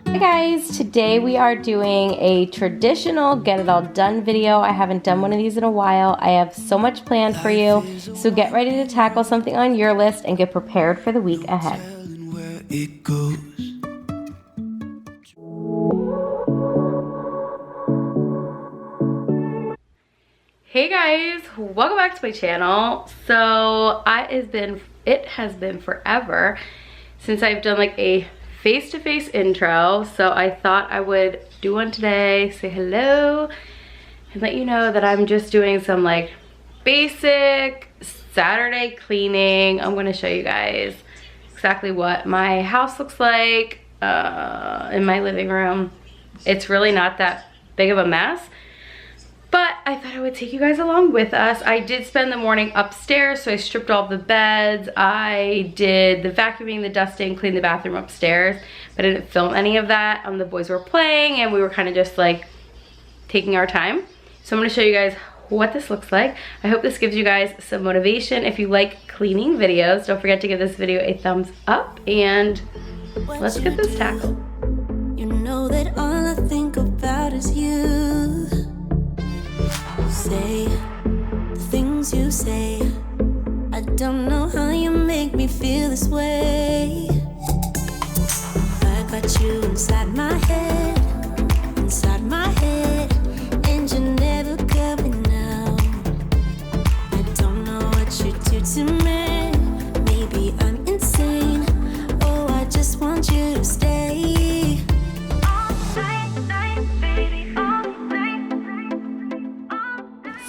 Hi guys, today we are doing a traditional get it all done video. I haven't done one of these in a while. I have so much planned for you, so get ready to tackle something on your list and get prepared for the week ahead. Hey guys, welcome back to my channel. So it has been forever since I've done like a face-to-face intro, so I thought I would do one today, say hello, and let you know that I'm just doing some like basic Saturday cleaning. I'm gonna show you guys exactly what my house looks like in my living room. It's really not that big of a mess, but I thought I would take you guys along with us. I did spend the morning upstairs, so I stripped all the beds. I did the vacuuming, the dusting, cleaned the bathroom upstairs, but I didn't film any of that. The boys were playing and we were kind of just like taking our time. So I'm gonna show you guys what this looks like. I hope this gives you guys some motivation. If you like cleaning videos, don't forget to give this video a thumbs up and let's get this tackled. You know that all I think about is you. Say the things you say. I don't know how you make me feel this way. I got you inside my head, and you're never coming out. I don't know what you do to me. Maybe I'm insane. Oh, I just want you to stay.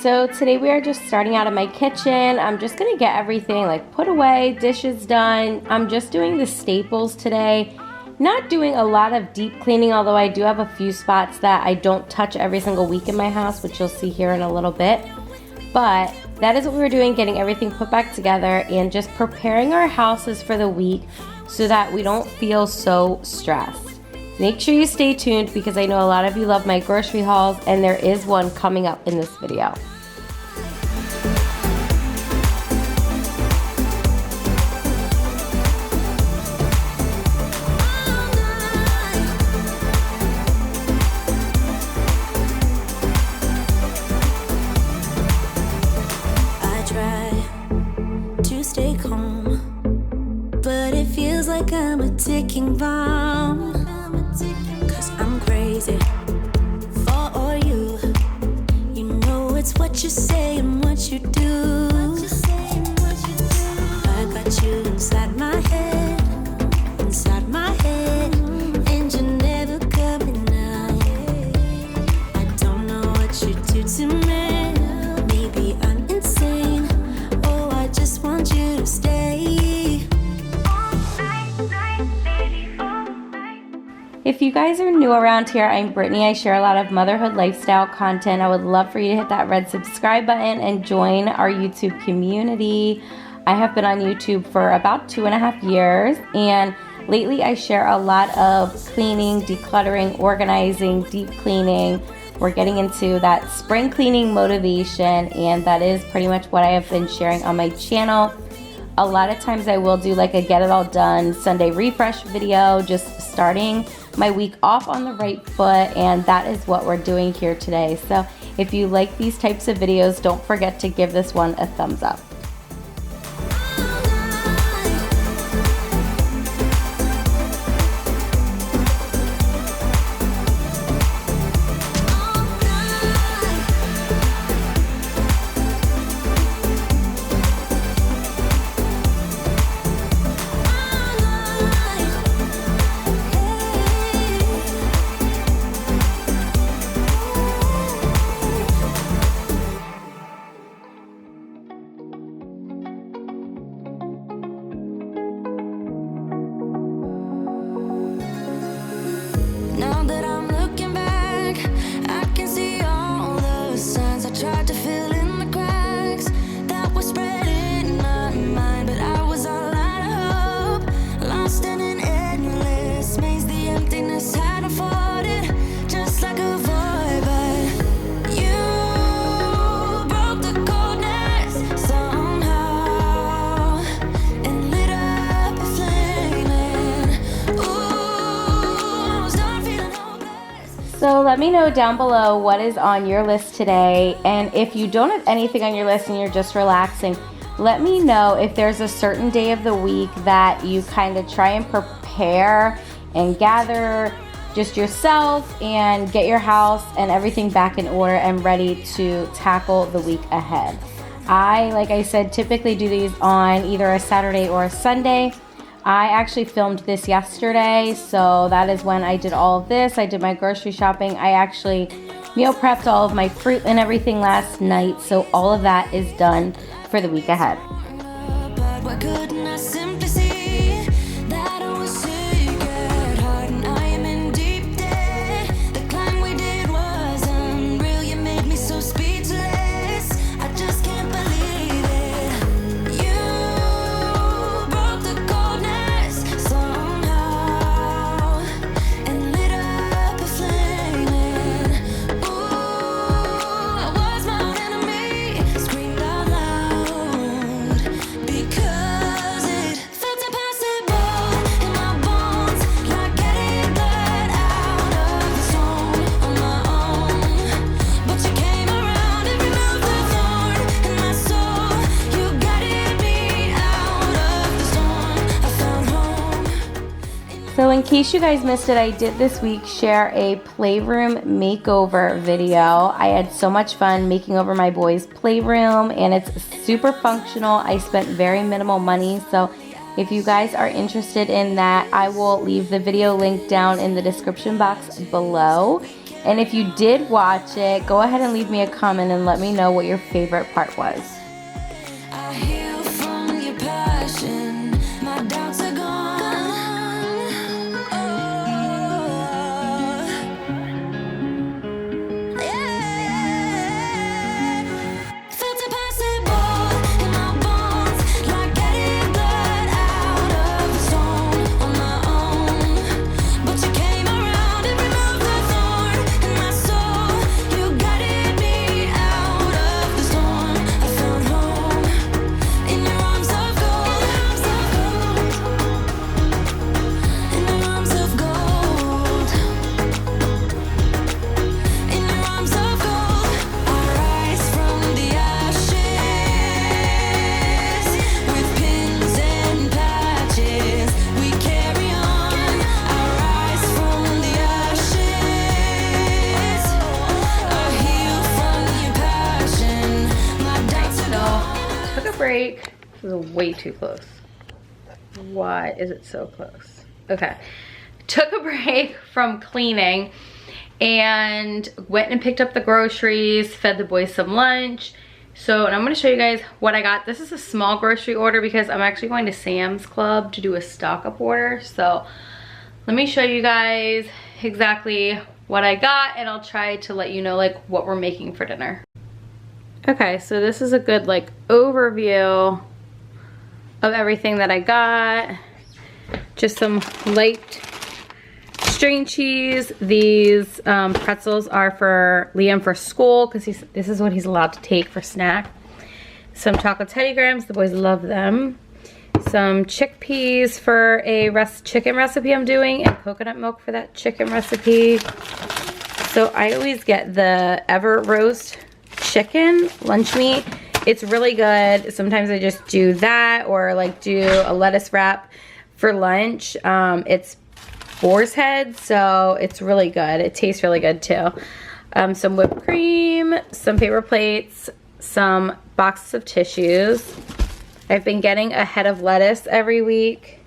So today we are just starting out in my kitchen. I'm just gonna get everything like put away, dishes done. I'm just doing the staples today. Not doing a lot of deep cleaning, although I do have a few spots that I don't touch every single week in my house, which you'll see here in a little bit. But that is what we were doing, getting everything put back together and just preparing our houses for the week so that we don't feel so stressed. Make sure you stay tuned because I know a lot of you love my grocery hauls and there is one coming up in this video. I try to stay calm, but it feels like I'm a ticking bomb. 'Cause I'm crazy for all you. You know it's what you say and what you do. I got you inside my head, and you're never coming out. I don't know what you do to me. Maybe I'm insane. Oh, I just want you to stay. If you guys are new around here, I'm Brittany. I share a lot of motherhood lifestyle content. I would love for you to hit that red subscribe button and join our YouTube community. I have been on YouTube for about 2.5 years, and lately I share a lot of cleaning, decluttering, organizing, deep cleaning. We're getting into that spring cleaning motivation, and that is pretty much what I have been sharing on my channel. A lot of times I will do like a get it all done Sunday refresh video, just starting my week off on the right foot, and that is what we're doing here today. So if you like these types of videos, don't forget to give this one a thumbs up. Now that I'm looking back, I can see all the signs I tried to fill in the cracks that were spreading my mind, but I was all out of hope, lost in an endless maze. The emptiness had unfolded just like a void, but you broke the coldness somehow and lit up a flame. And ooh, I was done. So let me know down below what is on your list today, and if you don't have anything on your list and you're just relaxing, let me know if there's a certain day of the week that you kind of try and prepare and gather just yourself and get your house and everything back in order and ready to tackle the week ahead. Like I said, typically do these on either a Saturday or a Sunday. I actually filmed this yesterday, so that is when I did all of this. I did my grocery shopping. I actually meal prepped all of my fruit and everything last night, so all of that is done for the week ahead. So in case you guys missed it, I did this week share a playroom makeover video. I had so much fun making over my boys' playroom, and it's super functional. I spent very minimal money, so if you guys are interested in that, I will leave the video link down in the description box below. And if you did watch it, go ahead and leave me a comment and let me know what your favorite part was. I heal from your passion, my doubts are gone. Break. This is way too close. Why is it so close? Okay. Took a break from cleaning and went and picked up the groceries, fed the boys some lunch. So, and I'm going to show you guys what I got. This is a small grocery order because I'm actually going to Sam's Club to do a stock up order. So let me show you guys exactly what I got, and I'll try to let you know like what we're making for dinner. Okay, so this is a good like overview of everything that I got. Just some light string cheese. These pretzels are for Liam for school because this is what he's allowed to take for snack. Some chocolate Teddy Grahams, the boys love them. Some chickpeas for a chicken recipe I'm doing, and coconut milk for that chicken recipe. So I always get the Ever Roast chicken lunch meat. It's really good. Sometimes I just do that, or like do a lettuce wrap for lunch. It's boar's head, so it's really good. It tastes really good too. Some whipped cream, some paper plates, some boxes of tissues. I've been getting a head of lettuce every week,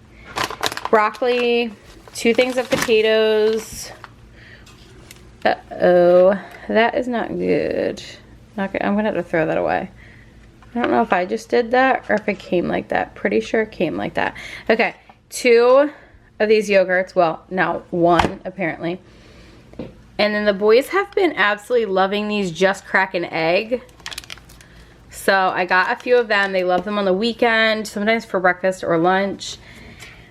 broccoli, 2 things of potatoes. Uh-oh, that is not good. I'm gonna have to throw that away. I don't know if I just did that or if it came like that. Pretty sure it came like that. Okay, 2 of these yogurts. Well, now 1 apparently. And then the boys have been absolutely loving these Just Crack an Egg. So I got a few of them. They love them on the weekend, sometimes for breakfast or lunch.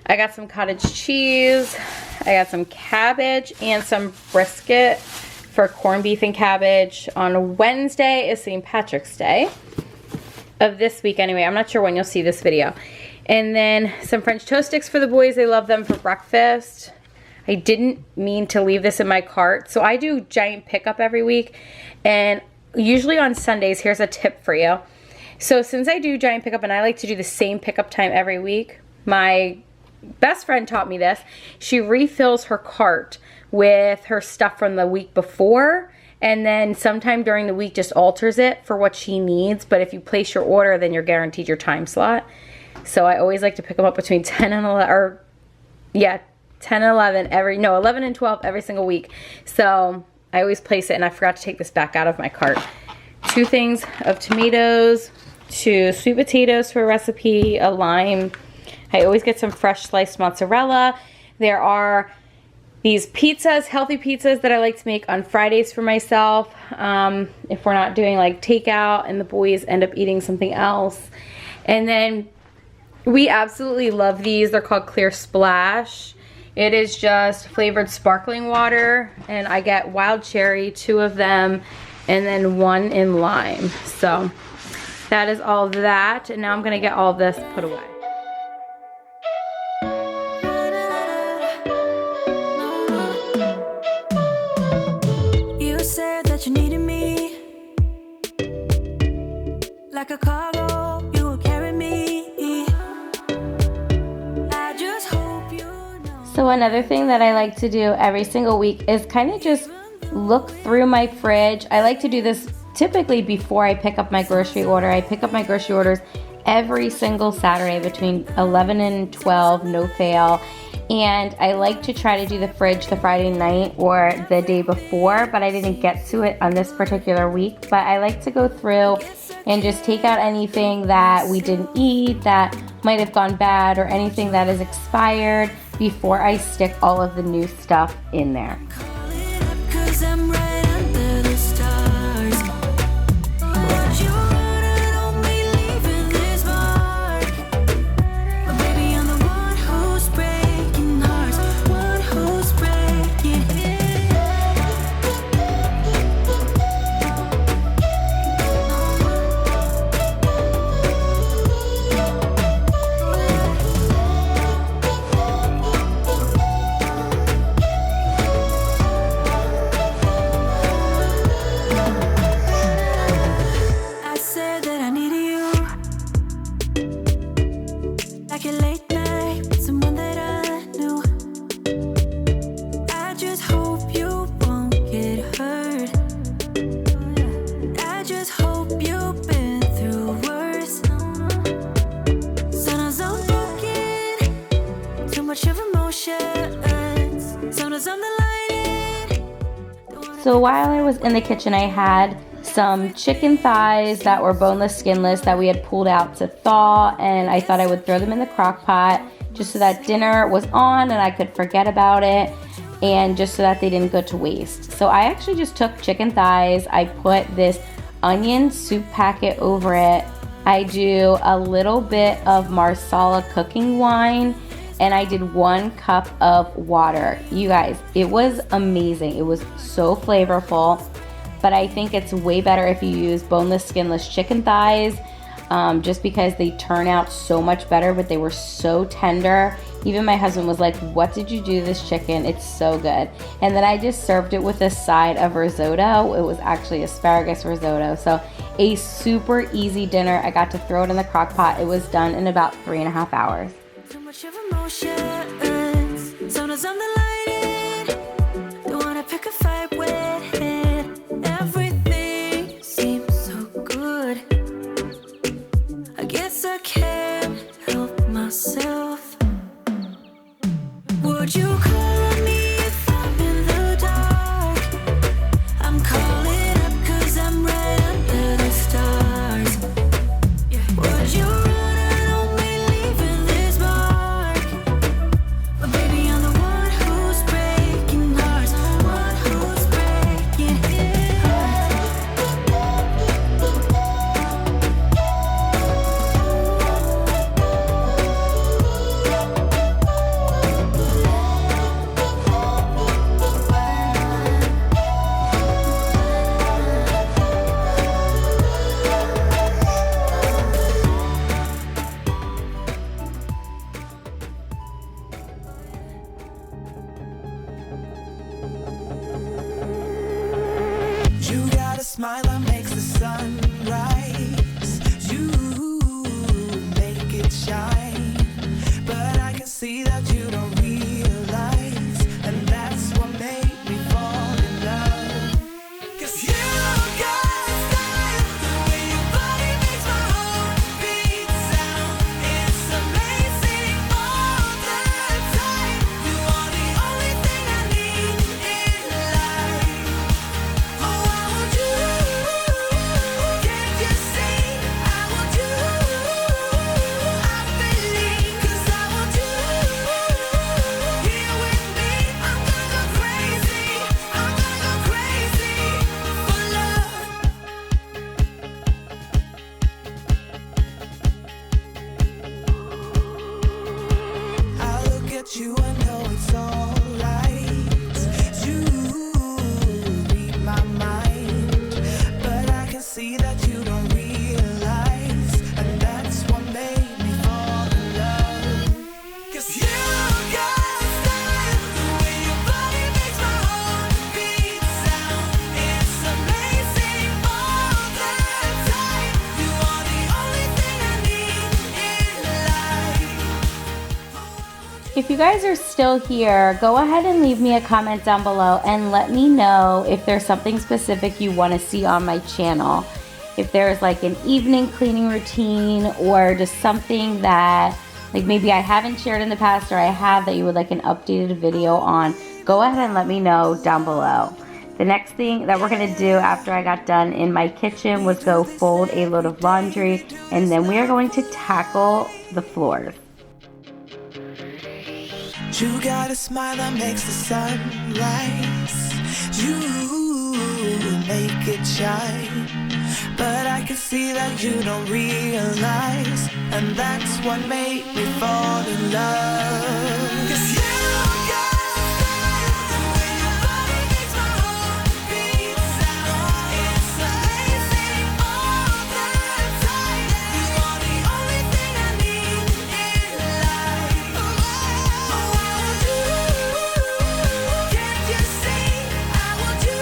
I got some cottage cheese. I got some cabbage and some brisket for corned beef and cabbage. On Wednesday is St. Patrick's Day of this week anyway. I'm not sure when you'll see this video. And then some French toast sticks for the boys. They love them for breakfast. I didn't mean to leave this in my cart. So I do giant pickup every week, and usually on Sundays, here's a tip for you. So since I do giant pickup and I like to do the same pickup time every week, my best friend taught me this. She refills her cart with her stuff from the week before, and then sometime during the week just alters it for what she needs. But if you place your order, then you're guaranteed your time slot. So I always like to pick them up between 10 and 11, or yeah, 10 and 11 11 and 12 every single week. So I always place it, and I forgot to take this back out of my cart. 2 things of tomatoes, 2 sweet potatoes for a recipe, a lime. I always get some fresh sliced mozzarella. There are these pizzas, healthy pizzas that I like to make on Fridays for myself. If we're not doing like takeout and the boys end up eating something else. And then we absolutely love these. They're called Clear Splash. It is just flavored sparkling water, and I get wild cherry, 2 of them, and then 1 in lime. So that is all that, and now I'm gonna get all this put away. You said that you needed me like a cargo, you will carry me. I just hope you know. So another thing that I like to do every single week is kind of just look through my fridge. I like to do this typically before I pick up my grocery order. I pick up my grocery orders every single Saturday between 11 and 12, no fail. And I like to try to do the fridge the Friday night or the day before, but I didn't get to it on this particular week. But I like to go through and just take out anything that we didn't eat, that might have gone bad, or anything that is expired before I stick all of the new stuff in there. Call it up 'cause I'm right under the stars. Would you run on me leaving this mark? But baby, I'm the one who's breaking hearts, one who's breaking I said that I needed you like a late night with someone that I knew. I just hope you won't get hurt. I just hope you've been through worse. Sometimes I'm broken, too much of emotions. Sometimes I'm the lighting. So while I was in the kitchen, I had some chicken thighs that were boneless, skinless, that we had pulled out to thaw, and I thought I would throw them in the crock pot just so that dinner was on and I could forget about it, and just so that they didn't go to waste. So I actually just took chicken thighs, I put this onion soup packet over it, I do a little bit of Marsala cooking wine, and I did 1 cup of water. You guys, it was amazing. It was so flavorful, but I think it's way better if you use boneless, skinless chicken thighs, just because they turn out so much better, but they were so tender. Even my husband was like, what did you do to this chicken? It's so good. And then I just served it with a side of risotto. It was actually asparagus risotto. So a super easy dinner. I got to throw it in the crock pot. It was done in about 3.5 hours. Too much of emotions. Sometimes I'm the lighting. Don't wanna pick a fight with it. Everything seems so good. I guess I can't help myself. Would you call on me if I'm in the dark? I'm calling up 'cause I'm right under the stars. Would you run on me leaving this mark? But baby, I'm the one who You got a smile that makes the sun rise. You make it shine, but I can see that you don't realize, and that's what made me fall in love. 'Cause you got a style, the way your body makes my heart beat sound. It's amazing all the time. You are the only thing I need in life. Oh, I want you. Can't you see? I want you. I believe, 'cause I want you here with me. I'm gonna go crazy. I'm gonna go crazy for love. I look at you, I know it's alright. You read my mind, but I can see that you don't realize, and that's what made me fall in love. 'Cause you got a style, the way your body makes my heart beat sound. It's amazing all the time. You are the only thing I need in life. If you guys are still here, go ahead and leave me a comment down below and let me know if there's something specific you want to see on my channel. If there's like an evening cleaning routine or just something that like maybe I haven't shared in the past or I have that you would like an updated video on, go ahead and let me know down below. The next thing that we're gonna do after I got done in my kitchen was go fold a load of laundry, and then we are going to tackle the floors. You got a smile that makes the sun rise. You make it shine, but I can see that you don't realize, and that's what made me fall in love. 'Cause you got a style, the way your body makes my heart beat sound. It's amazing all the time. You are the only thing I need in life. Oh, I want you. Can't you see? I want you.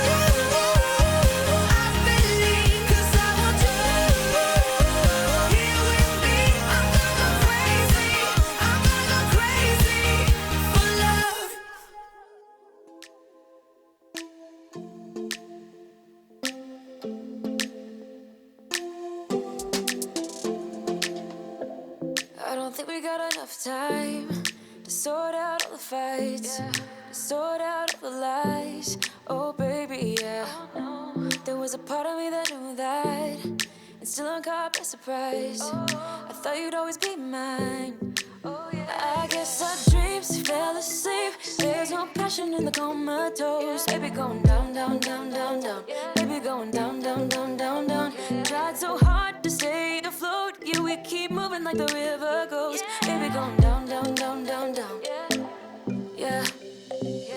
I believe, 'cause I want you here with me. I'm gonna go crazy. I'm gonna go crazy for love. I don't think we got enough time to sort out all the fights, to sort out all the lies. Oh baby, yeah. There was a part of me that knew that, and still I'm caught by surprise. I thought you'd always be mine. I guess our dreams fell asleep. There's no passion in the comatose. Baby going down, down, down, down, down. Baby going down, down, down, down, down. Tried so hard to stay afloat. Yeah, we keep moving like the river goes. Baby going down, down, down, down, down. Yeah.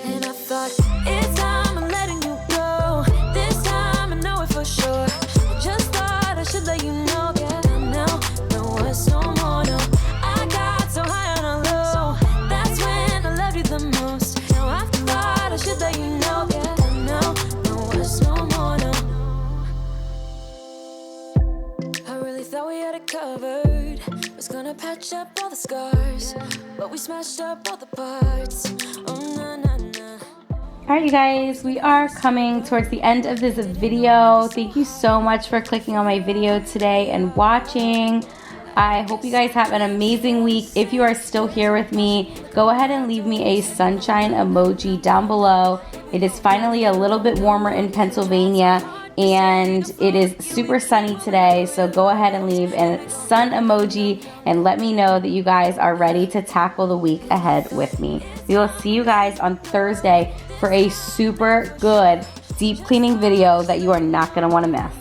And I thought, it's time I'm letting you go. This time I know it for sure. I just thought I should let you know. Yeah, now, no words, no more, no. I got so high on a low. That's when I loved you the most. Now I thought I should let you know. Yeah, now, no words, no more, no. I really thought we had it covered. Was gonna patch up all the scars, but we smashed up all the parts. Oh, na, na, na. Alright you guys, we are coming towards the end of this video. Thank you so much for clicking on my video today and watching. I hope you guys have an amazing week. If you are still here with me, go ahead and leave me a sunshine emoji down below. It is finally a little bit warmer in Pennsylvania, and it is super sunny today, so go ahead and leave a sun emoji and let me know that you guys are ready to tackle the week ahead with me. We will see you guys on Thursday for a super good deep cleaning video that you are not going to want to miss.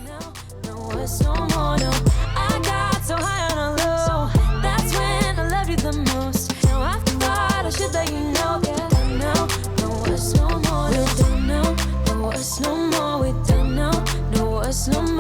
No more.